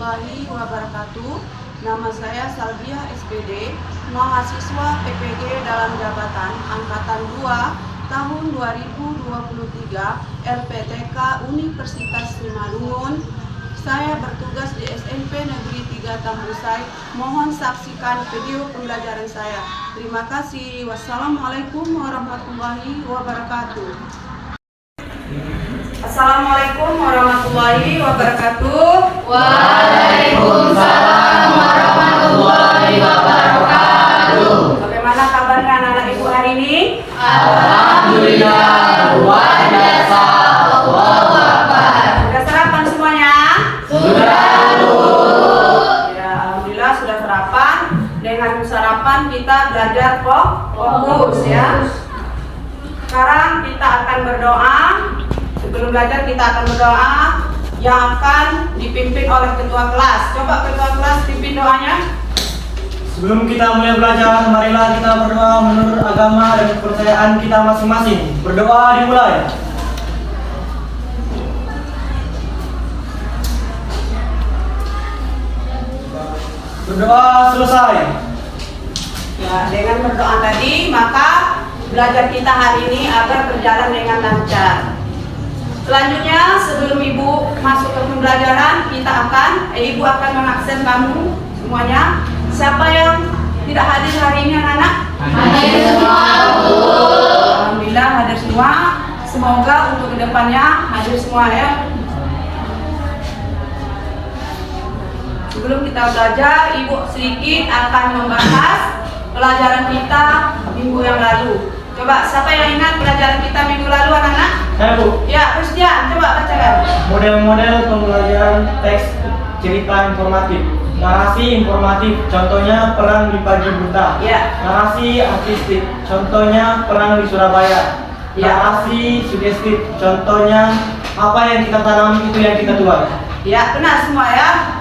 warahmatullahi wabarakatuh. Nama saya Salbiah SPD, mahasiswa PPG dalam jabatan Angkatan 2 tahun 2023 LPTK Universitas Simalungun. Saya bertugas di SMP Negeri 3 Tambusai. Mohon saksikan video pembelajaran saya. Terima kasih. Wassalamualaikum warahmatullahi wabarakatuh. Assalamualaikum warahmatullahi wabarakatuh. Waalaikumsalam warahmatullahi wabarakatuh. Bagaimana kabarnya anak-anak ibu hari ini? Alhamdulillah, luar biasa. Allahu Akbar. Sudah sarapan semuanya? Sudah, Bu. Ya, alhamdulillah sudah sarapan. Dengan sarapan kita belajar fokus ya. Sekarang kita akan berdoa. Sebelum belajar kita akan berdoa yang akan dipimpin oleh ketua kelas. Coba ketua kelas pimpin doanya. Sebelum kita mulai belajar, marilah kita berdoa menurut agama dan kepercayaan kita masing-masing. Berdoa dimulai. Berdoa selesai. Ya, dengan berdoa tadi maka belajar kita hari ini agar berjalan dengan lancar. Selanjutnya sebelum ibu masuk ke pembelajaran ibu akan mengabsen kamu semuanya. Siapa yang tidak hadir hari ini anak-anak? Hadir semua, Bu. Alhamdulillah hadir semua. Semoga untuk kedepannya hadir semua ya. Sebelum kita belajar, ibu sedikit akan membahas pelajaran kita minggu yang lalu. Coba siapa yang ingat pelajaran kita minggu lalu anak-anak? Saya, Bu. Ya, Christian, coba bacakan. Model-model pembelajaran teks cerita informatif. Narasi informatif, contohnya perang di pagi buta. Ya. Narasi artistik, contohnya perang di Surabaya. Ya. Narasi sugestif, contohnya apa yang kita tanam itu yang kita tuai. Ya, benar semua ya.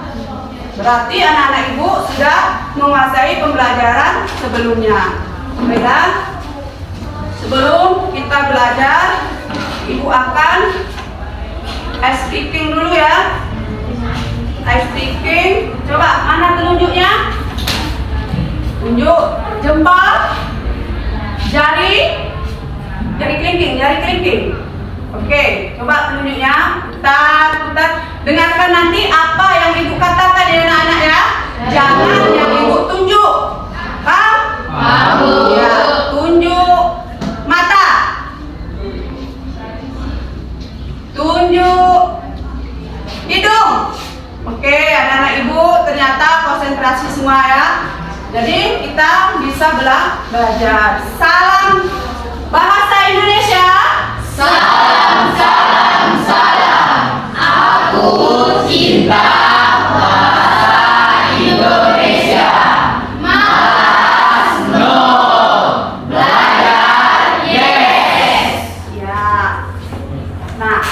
Berarti anak-anak ibu sudah menguasai pembelajaran sebelumnya. Baiklah. Sebelum kita belajar, ibu akan ice speaking dulu ya. Ice speaking. Coba mana telunjuknya? Tunjuk jempol, jari kelingking. Oke, coba telunjuknya putar. Dengarkan nanti apa yang ibu katakan ya anak-anak ya. Jangan yang ibu tunjuk. Paham? Paham, Bu. Ya, tunjuk mata. Tunjuk hidung. Oke, anak-anak ibu ternyata konsentrasi semua ya. Jadi kita bisa belajar. Salam bahasa Indonesia. Salam, salam, salam. Aku cinta bahasa Indonesia. Malas no, belajar yes. Ya. Nah,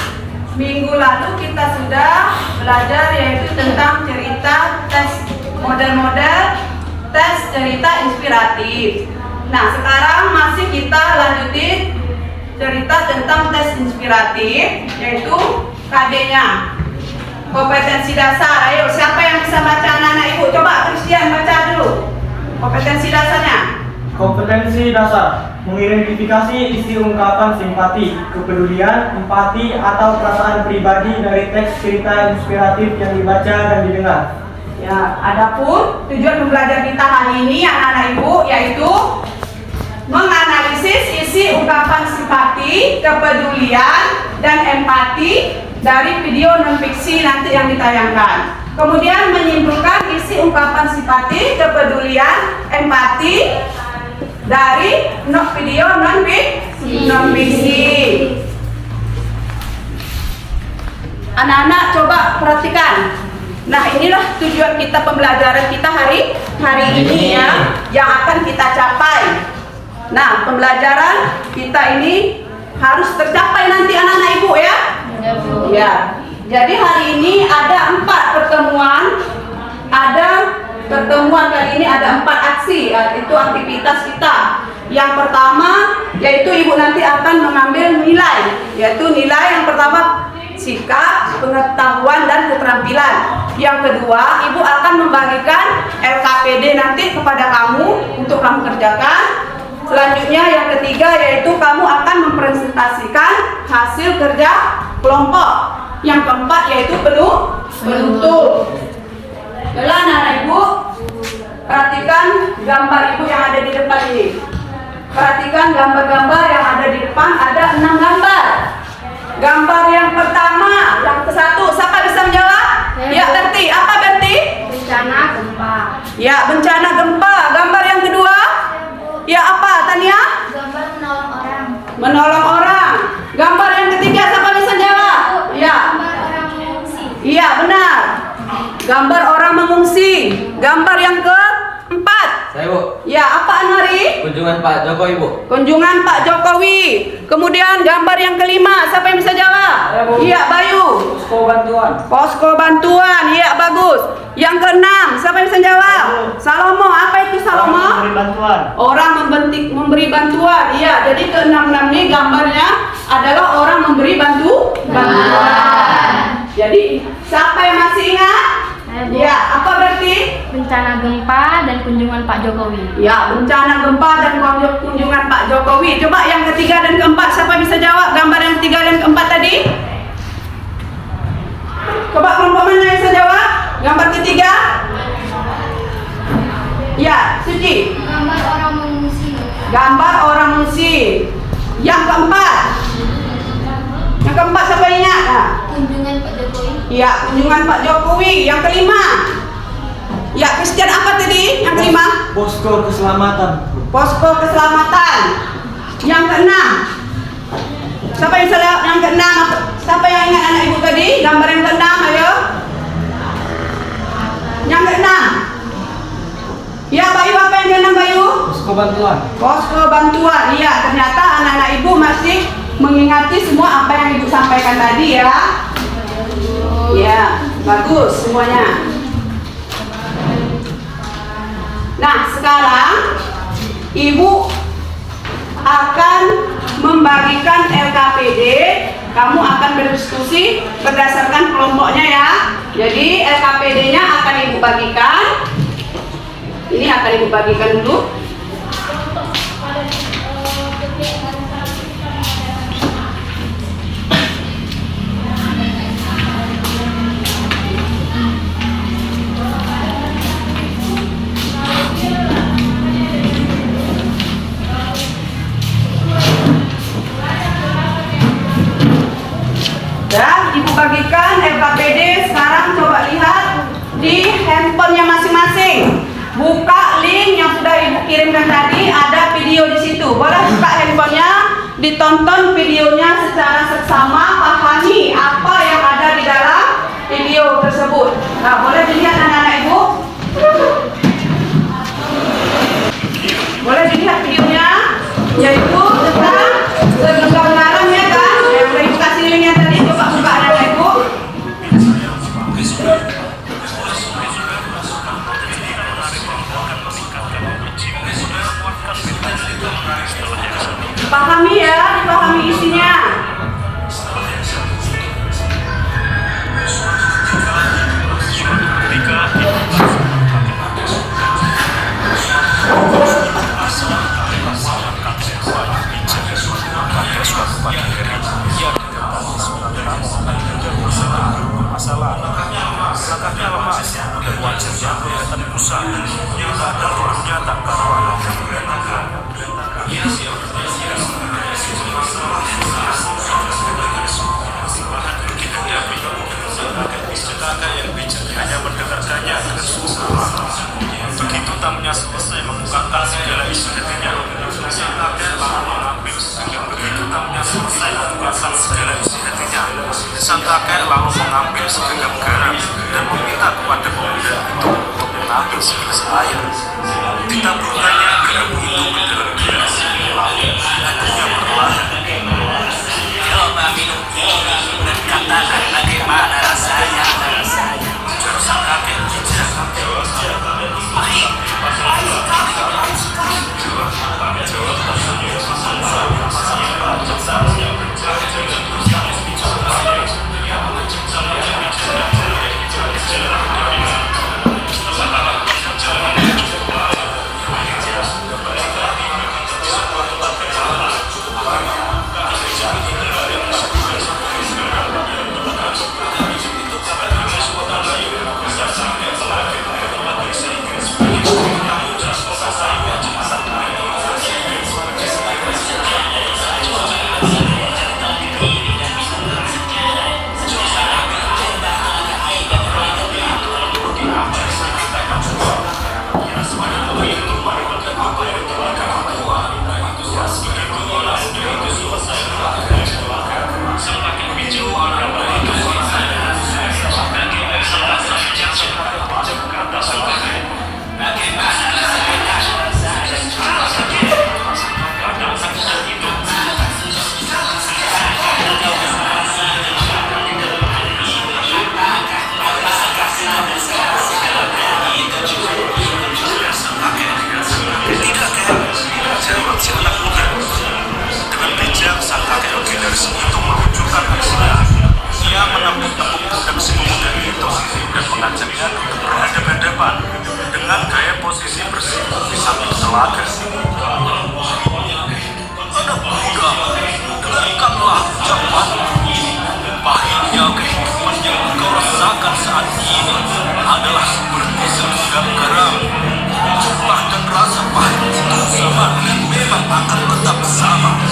minggu lalu kita sudah belajar yaitu tentang cerita tes model-model tes cerita inspiratif. Nah, sekarang masih kita lanjutin cerita tentang tes inspiratif yaitu KD-nya. Kompetensi dasar. Ayo, siapa yang bisa baca anak-anak ibu? Coba Christian baca dulu. Kompetensi dasarnya. Kompetensi dasar mengidentifikasi isi ungkapan simpati, kepedulian, empati, atau perasaan pribadi dari teks cerita inspiratif yang dibaca dan didengar. Ya, adapun tujuan pembelajaran kita hari ini anak-anak ibu yaitu menganalisis isi ungkapan simpati, kepedulian, dan empati dari video non-fiksi nanti yang ditayangkan. Kemudian menyimpulkan isi ungkapan simpati, kepedulian, empati dari video non-fiksi. Anak-anak coba perhatikan. Nah, inilah tujuan kita pembelajaran kita hari ini ya, yang akan kita capai. Nah, pembelajaran kita ini harus tercapai nanti anak-anak ibu ya. Ya. Jadi hari ini ada 4 pertemuan. Pertemuan kali ini ada 4 aksi, itu aktivitas kita. Yang pertama yaitu ibu nanti akan mengambil nilai, yaitu nilai yang pertama sikap, pengetahuan, dan keterampilan. Yang kedua, ibu akan membagikan LKPD nanti kepada kamu untuk kamu kerjakan. Selanjutnya yang ketiga yaitu kamu akan mempresentasikan hasil kerja kelompok. Yang keempat yaitu penutup. Baiklah anak-anak ibu, perhatikan gambar ibu yang ada di depan ini. Perhatikan gambar-gambar yang ada di depan, ada 6 gambar. Gambar yang pertama, yang ke-1, siapa bisa menjawab? Ya, Berti. Apa Berti? Bencana gempa. Ya, bencana gempa. Gambar yang kedua? Ya, apa Tania? Gambar menolong orang. Menolong orang. Gambar yang ketiga, siapa bisa jawab? Ya. Gambar orang mengungsi. Iya, benar. Gambar orang mengungsi. Gambar yang keempat. Saya Bu, Ya, apa Anwari? kunjungan Pak Jokowi Bu. Kunjungan Pak Jokowi. Kemudian gambar yang kelima, siapa yang bisa jawab? Saya, Bu. Iya, Bayu. Posko bantuan. Posko bantuan. Iya, bagus. Yang keenam, siapa yang bisa jawab? Salomo. Apa itu Salomo? Memberi bantuan. Orang memberi bantuan. Iya, jadi keenam-enam ini gambarnya adalah orang memberi bantuan. Jadi siapa yang masih ingat? Saya, Bu. Ya, apa berarti? Bencana gempa dan kunjungan Pak Jokowi. Ya, bencana gempa dan kunjungan Pak Jokowi. Coba yang ketiga dan keempat, siapa bisa jawab gambar yang ketiga dan keempat tadi? Coba kelompok mana yang bisa jawab? Gambar ketiga? Ya, Suci. Gambar orang mengungsi. Gambar orang mengungsi. Yang keempat? Yang keempat siapa ingat? Nah. Kunjungan Pak Jokowi. Ya, kunjungan Pak Jokowi. Yang kelima? Ya, Christian apa tadi? Yang kelima? Posko keselamatan. Posko keselamatan. Yang keenam? Siapa yang bisa jawab yang keenam? Siapa yang ingat anak ibu tadi? Gambar yang keenam, ayo. Yang keenam? Ya, Bayu, apa yang keenam, Bayu? Posko bantuan. Posko bantuan. Iya, ternyata anak-anak ibu masih mengingati semua apa yang ibu sampaikan tadi ya. Ya, bagus semuanya. Nah, sekarang ibu akan membagikan LKPD. Kamu akan berdiskusi berdasarkan kelompoknya ya. Jadi LKPD-nya akan ibu bagikan. Ini akan ibu bagikan dulu. Dan ibu bagikan LKPD. Sekarang coba lihat di handphonenya masing-masing. Buka link yang sudah ibu kirimkan tadi, ada video di situ. Boleh buka handphonenya, ditonton videonya secara seksama, pahami apa yang ada di dalam video tersebut. Nah, boleh dilihat anak-anak ibu. Boleh dilihat videonya, yaitu tentang segenggam garam ya kan? Yang udah ibu kasih linknya tadi, coba buka anak-anak ibu. Dipahami ya, dipahami isinya. hanya mendengarkannya dengan sungguh-sungguh. Begitu tamunya selesai mengungkapkan segala isi hatinya, sang kakek lalu mengambil begitu tamunya selesai mengungkapkan segala isi hatinya, sang kakek lalu mengambil segenggam garam dan meminta kepada pemuda untuk mengambil segelas air. Ditaburkannya garam itu ke dalam gelas, lalu akhirnya perlahan. Coba minum dan katakan bagaimana rasanya. Sang kakek bijak. Baik, Jawab depan dengan gaya posisi bersih di samping telaga. Anak muda, dengarkanlah ucapanku. Pahitnya kehidupan yang kau rasakan saat ini adalah seperti segenggam garam. Jumlah dan rasa pahit itu sama dan memang akan tetap sama.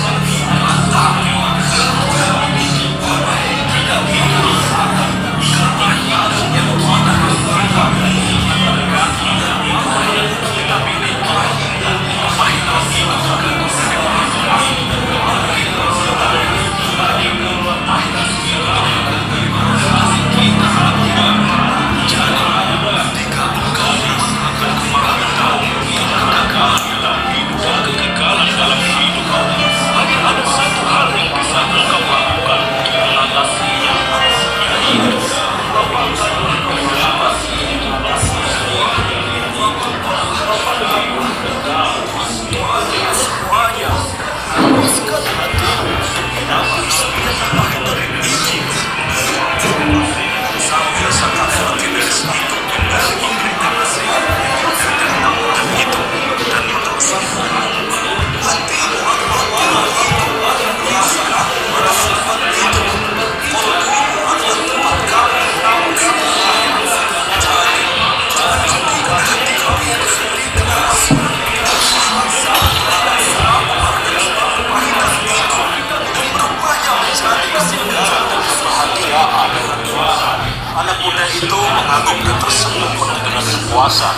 Anak muda itu mengangguk dan tersenyum dengan puasa.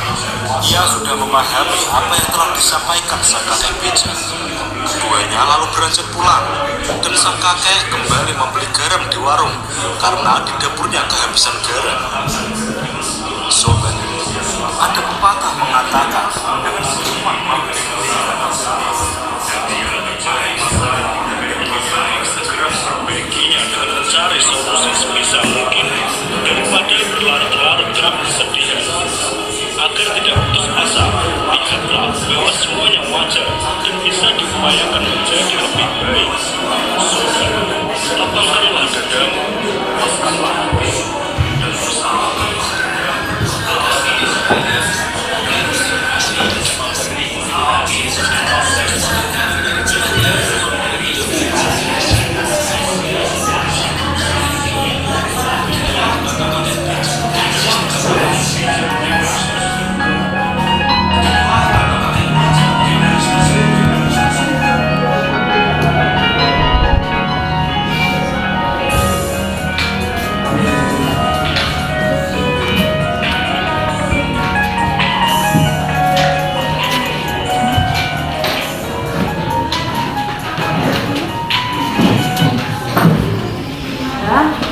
Ia sudah memahami apa yang telah disampaikan sang kakek bijak. Keduanya lalu beranjak pulang, dan sang kakek kembali membeli garam di warung karena di dapurnya kehabisan garam. Sobat, ada pepatah mengatakan dengan senyuman segera perbaikinya dengan mencari solusi sebisa mungkin daripada berlarut-larut dalam kesedihan. Agar tidak putus asa, lihatlah bahwa semuanya wajar dan bisa diupayakan menjadi lebih baik. Sobat, lapangkanlah dadamu, maafkanlah dan bersabarlah.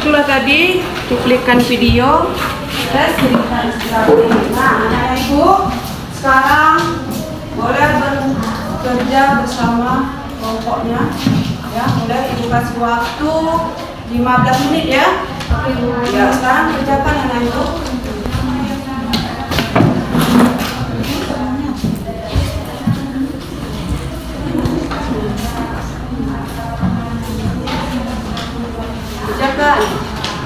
Itulah tadi cuplikan video tes cerita inspiratif. Nah, anak ibu sekarang boleh bekerja bersama kelompoknya. Ya, mulai ibu kasih waktu 15 menit ya. Ya, sekarang kerjakan anak ibu. Kerjakan.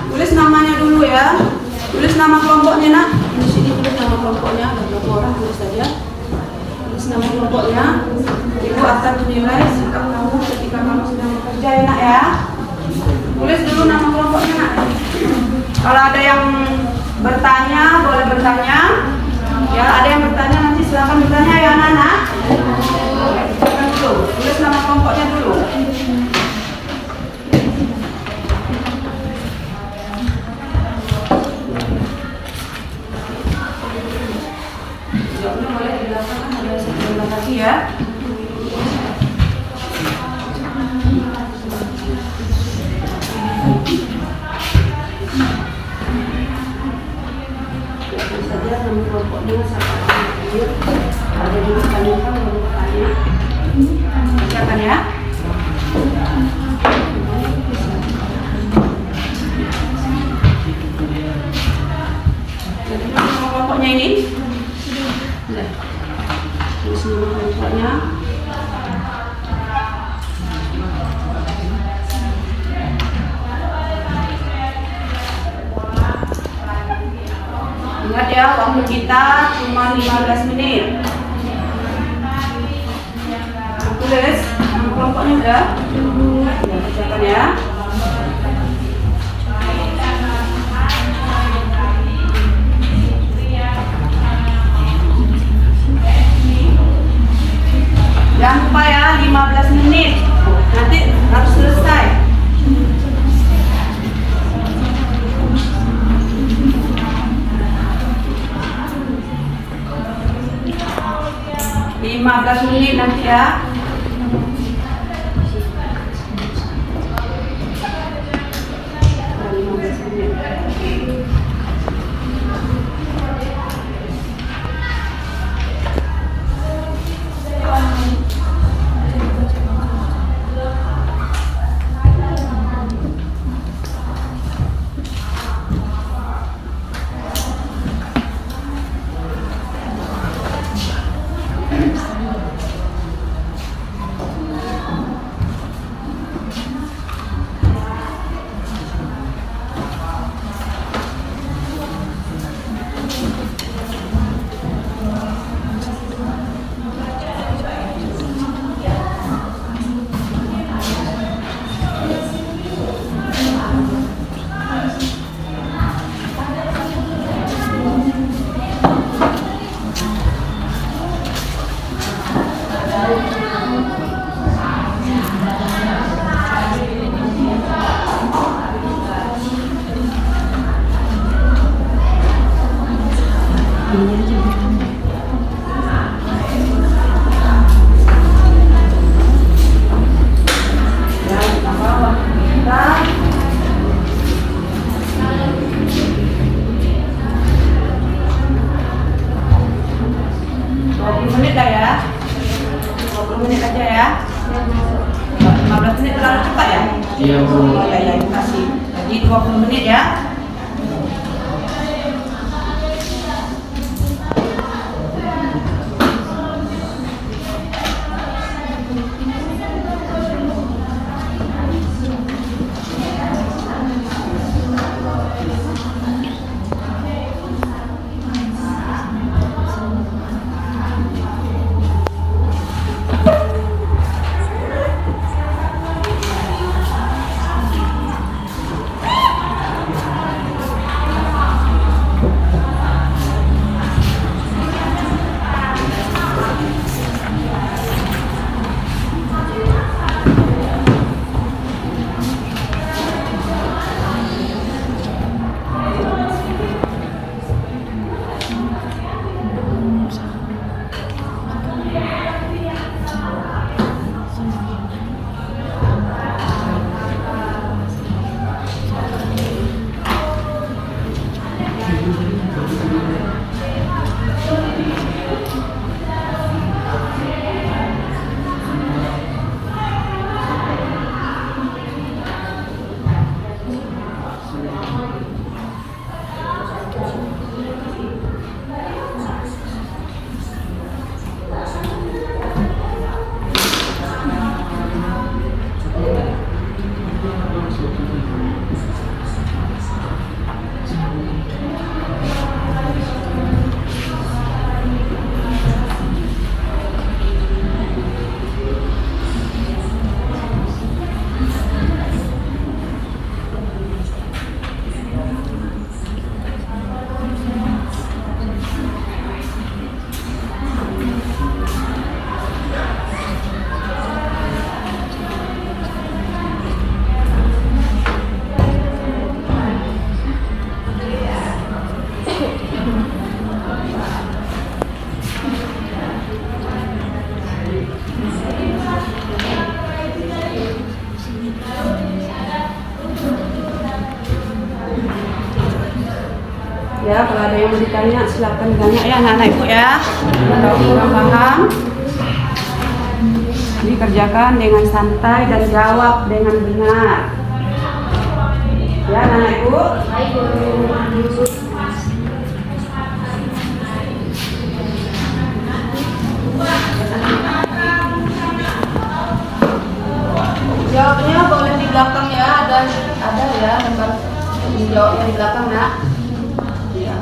Tulis namanya dulu ya. Tulis nama kelompoknya nak. Di sini tulis nama kelompoknya. Ada berapa orang tulis saja. Tulis nama kelompoknya. Ibu akan menilai sikap kamu ketika kamu sedang bekerja ya nak ya. Tulis dulu nama kelompoknya nak. Kalau ada yang bertanya boleh bertanya. Ya ada yang bertanya nanti silakan bertanya ya anak-anak. Tulis nama kelompoknya dulu. Ya. Saja nama kelompoknya ada di depannya kan kelompoknya. Silakan ya. Jadi nama kelompoknya ini. Sudah. Tulis nama kelompoknya. Ingat ya, waktu kita cuma 15 menit. Tulis nama kelompoknya udah. Ya, kerjakan ya. Jangan lupa ya, 15 menit. Nanti harus selesai. menit nanti ya. Menit lah ya, 20 menit aja ya. 15 menit terlalu cepat ya? Iya Bu. Oh ya, terima kasih. Jadi 20 menit ya. Ya, kalau ada yang mau ditanya silakan tanya ya anak-anak ibu ya. Kalau kurang paham, dikerjakan dengan santai dan jawab dengan benar. Ya anak-anak ibu. Jawabnya boleh di belakang ya, ada ya tempat jawabnya di belakang nak. Ya.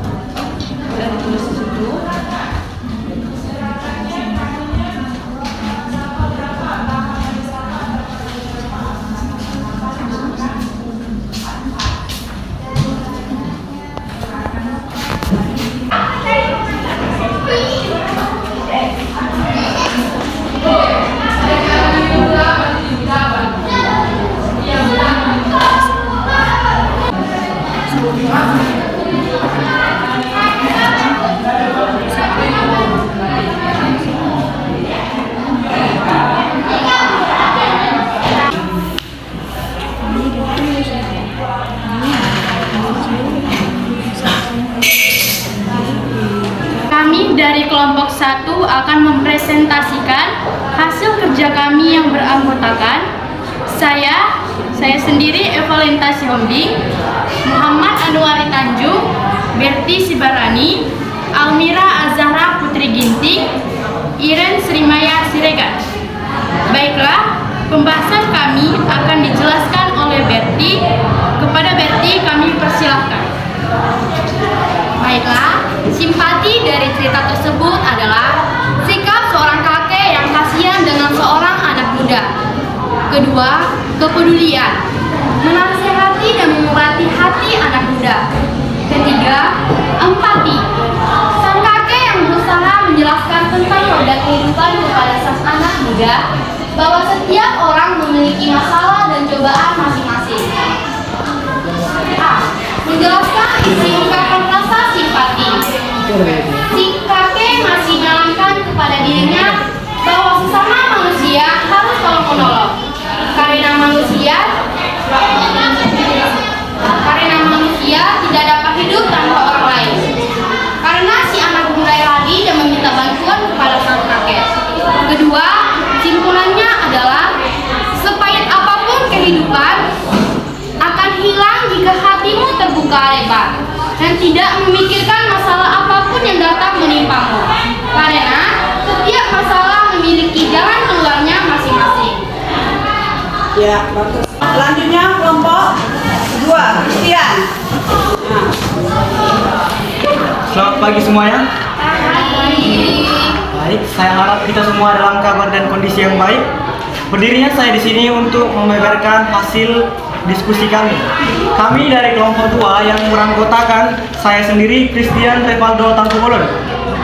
Kami dari kelompok 1 akan mempresentasikan hasil kerja kami yang beranggotakan saya sendiri Evalenta Sihombing, Muhammad Anuari Tanjung, Berti Sibarani, Almira Azahra Putri Ginting, Iren Srimaya Siregar. Baiklah, pembahasan kami akan dijelaskan oleh Berti. Kepada Berti kami persilahkan. Baiklah, simpati dari cerita tersebut adalah sikap seorang kakek yang kasihan dengan seorang anak muda. Kedua, kepedulian, menasihati dan mengobati hati anak muda. Ketiga, empati, sang kakek yang berusaha menjelaskan tentang roda kehidupan kepada sang anak muda bahwa setiap orang memiliki masalah dan cobaan masing-masing. A. Menjelaskan isi ungkapan rasa simpati. Si kakek masih menerangkan kepada dirinya bahwa sesama manusia harus tolong-menolong karena manusia tidak dapat hidup tanpa orang lain. Karena si anak mulai lari dan meminta bantuan kepada sang kakek. Kedua, simpulannya adalah sepahit apapun kehidupan akan hilang jika hatimu terbuka lebar dan tidak memikirkan masalah apapun yang datang menimpamu. Karena setiap masalah memiliki jalan keluarnya masing-masing. Ya, bagus. Selanjutnya kelompok 2, Christian. Selamat pagi semuanya. Baik, saya harap kita semua dalam kabar dan kondisi yang baik. Berdirinya saya di sini untuk membeberkan hasil diskusi kami. Kami dari kelompok 2 yang beranggotakan saya sendiri Christian Revaldo Tangkubolon,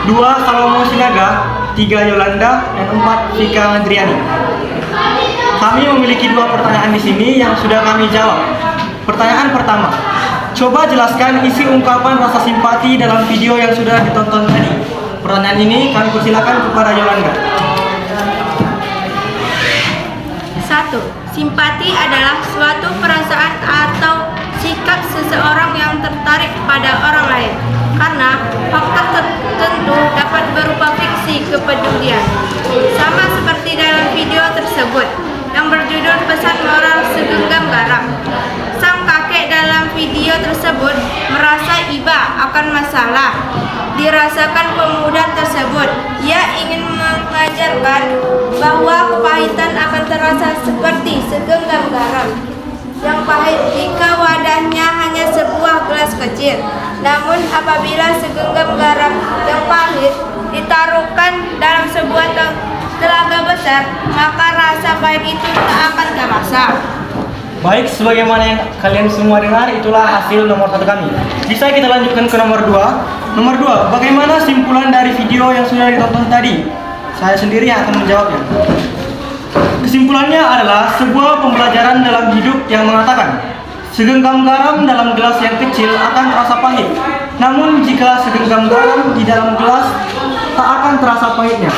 2 Salomo Sinaga, 3 Yolanda, dan 4 Vika Andriani. Kami memiliki 2 pertanyaan di sini yang sudah kami jawab. Pertanyaan pertama, coba jelaskan isi ungkapan rasa simpati dalam video yang sudah ditonton tadi. Pertanyaan ini kami persilakan kepada Yolanda. 1. Simpati adalah suatu perasaan atau sikap seseorang yang tertarik pada orang lain karena faktor tertentu dapat berupa fiksi kepedulian. Sama seperti dalam video tersebut yang berjudul Pesan Moral Segenggam Garam. Sang kakek dalam video tersebut merasa iba akan masalah dirasakan pemuda tersebut. Ia ingin mengajarkan bahwa kepahitan akan terasa seperti segenggam garam yang pahit jika wadahnya hanya sebuah gelas kecil. Namun apabila segenggam garam yang pahit ditaruhkan dalam sebuah telaga besar, maka rasa pahit itu tak akan terasa. Baik, sebagaimana yang kalian semua dengar, itulah hasil nomor 1 kami. Bisa kita lanjutkan ke nomor 2. Nomor 2, bagaimana simpulan dari video yang sudah ditonton tadi? Saya sendiri yang akan menjawabnya. Kesimpulannya adalah sebuah pembelajaran dalam hidup yang mengatakan segenggam garam dalam gelas yang kecil akan terasa pahit. Namun jika segenggam garam di dalam gelas tak akan terasa pahitnya.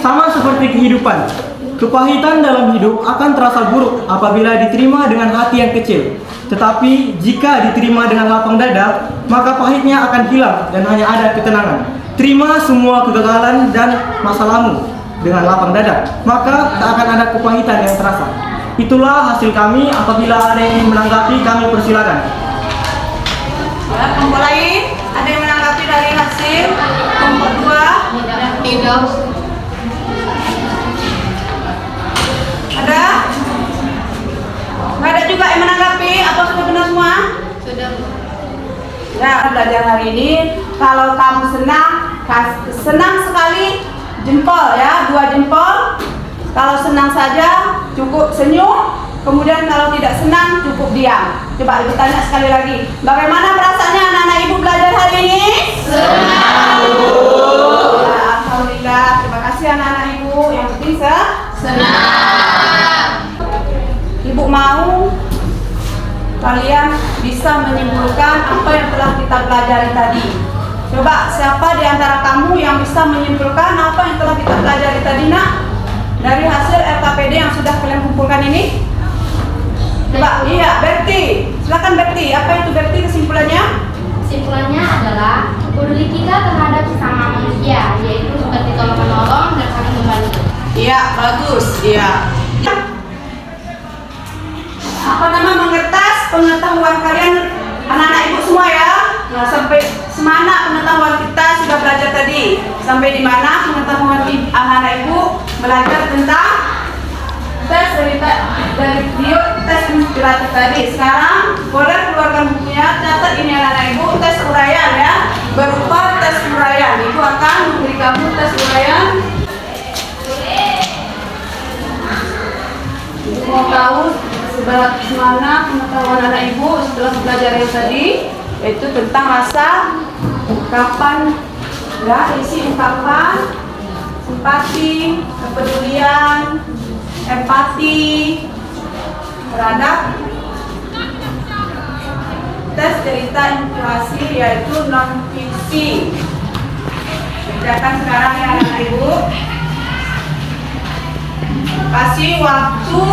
Sama seperti kehidupan, kepahitan dalam hidup akan terasa buruk apabila diterima dengan hati yang kecil. Tetapi jika diterima dengan lapang dada, maka pahitnya akan hilang dan hanya ada ketenangan. Terima semua kegagalan dan masalahmu dengan lapang dada, maka tak akan ada kepahitan yang terasa. Itulah hasil kami. Apabila ada yang ingin menanggapi, kami persilakan. Ya, kelompok lain ada yang menanggapi dari hasil kelompok 2? Tidak. Ada? Nggak ada juga yang menanggapi? Apa sudah benar semua? Sudah. Ya, belajar hari ini, kalau kamu senang sekali, jempol ya, 2 jempol. Kalau senang saja, cukup senyum. Kemudian kalau tidak senang, cukup diam. Coba ibu tanya sekali lagi, bagaimana perasaannya anak-anak ibu belajar hari ini? Senang. Ya, alhamdulillah, terima kasih anak-anak ibu. Yang penting senang. Ibu mau kalian bisa menyimpulkan apa yang telah kita pelajari tadi. Coba siapa di antara kamu yang bisa menyimpulkan apa yang telah kita pelajari tadi, nak? Dari hasil LKPD yang sudah kalian kumpulkan ini? Coba, iya, Berti. Silakan Berti. Apa itu Berti kesimpulannya? Kesimpulannya adalah peduli kita terhadap sesama manusia, Iya, bagus. Iya. Apa nama mengetes pengetahuan kalian anak-anak ibu semua ya? Nah, sampai semana pengetahuan kita sudah belajar tadi? Sampai di mana pengetahuan anak-anak ibu belajar tentang tes dari video tes inspiratif tadi? Sekarang boleh keluarkan bukunya, catat ini anak-anak ibu tes uraian ya, berupa tes uraian. Ibu akan memberi kamu tes uraian. Ibu mau tahu semana pengetahuan anak ibu setelah belajar yang tadi, yaitu tentang rasa, ungkapan, ya, isi ungkapan, simpati, kepedulian, empati terhadap tes cerita inspirasi, yaitu non fiksi. Kerjakan sekarang ya anak ibu. Kasih waktu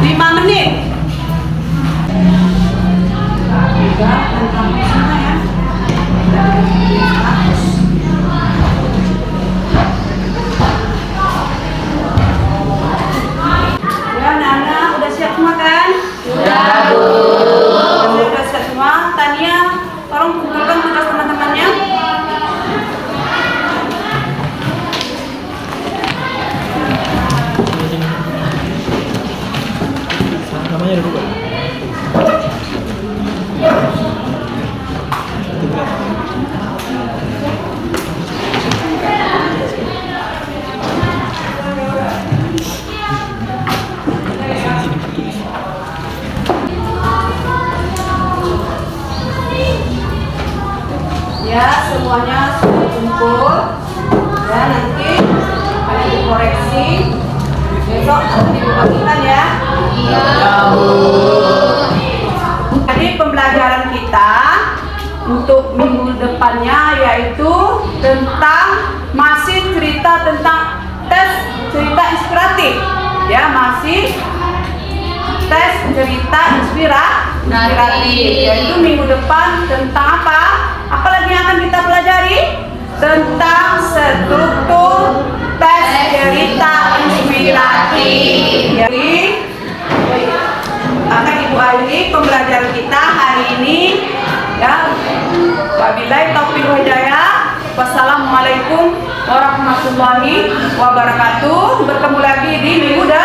5 menit. Juga tentang semua ya. Ya, Nana udah siap semua kan? Sudah, Bu. Udah siap semua. Tania, tolong kumpulkan tugas teman-temannya. Namanya ada 2. Ya, semuanya sudah kumpul. Ya, nanti kalian dikoreksi. Besok akan dibagikan ya. Iya, Bu. Jadi pembelajaran kita untuk minggu depannya yaitu tentang masih cerita tentang tes cerita inspiratif. Ya, masih tes cerita inspiratif. Yaitu minggu depan tentang apa? Apa lagi yang akan kita pelajari? Tentang struktur tes cerita inspiratif. Jadi akan Ibu akhiri pembelajaran kita hari ini ya. Wabillahi taufiq wal hidayah. Wassalamualaikum warahmatullahi wabarakatuh. Bertemu lagi di minggu depan.